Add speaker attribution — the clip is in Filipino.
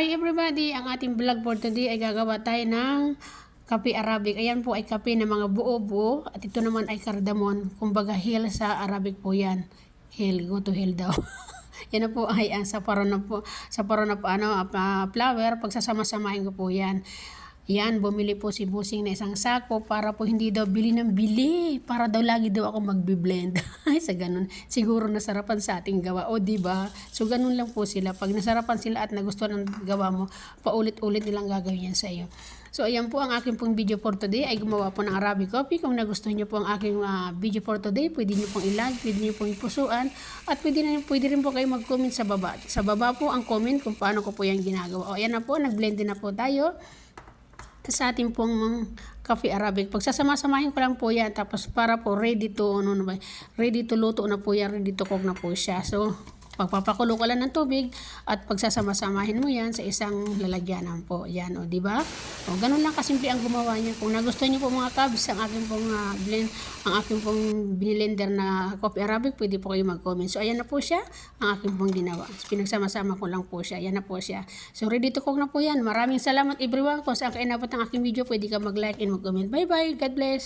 Speaker 1: Hi everybody! Ang ating vlog for today ay gagawa tayo ng kape Arabic. Ayan po ay kape ng mga buo-buo at ito naman ay cardamom. Kumbaga hill sa Arabic po yan. Hill, go to hill daw. Yan na po ay ang saparon na po flour. Pagsasama-samahin ko po yan. Yan, bumili po si Busing na isang sako para po hindi daw bili ng bili. Para daw lagi daw ako magbi-blend. Ay, sa ganun. Siguro nasarapan sa ating gawa. O, diba? So, ganun lang po sila. Pag nasarapan sila at nagustuhan ng gawa mo, paulit-ulit nilang gagawin yan sa iyo. So, ayan po ang aking pong video for today. Ay gumawa po ng Arabic coffee. Kung nagustuhan niyo po ang aking video for today, pwede niyo pong i-like, pwede niyo pong ipusuan, at pwede rin po kayo mag-comment sa baba. Sa baba po ang comment kung paano ko po yan ginagawa. O, ayan na po. Nag-blend din na po tayo sa ating pong coffee Arabic. Pagsasama-samahin ko lang po yan. Tapos para po ready to luto na po yan. Ready to cook na po siya. So, pagpapakulo ko lang ng tubig at pagsasama-samahin mo yan sa isang lalagyanan po. Yan, o, diba? O, ganun lang kasimple ang gumawa niya. Kung nagustuhan niyo po mga kabs, ang aking pong ang aking pong binilender na coffee Arabic, pwede po kayo mag-comment. So, ayan na po siya, ang aking pong ginawa. Pinagsama-sama ko lang po siya. Ayan na po siya. So, ready to cook na po yan. Maraming salamat everyone. Kung saan kayo inabot ang aking video, pwede ka mag-like and mag-comment. Bye-bye. God bless.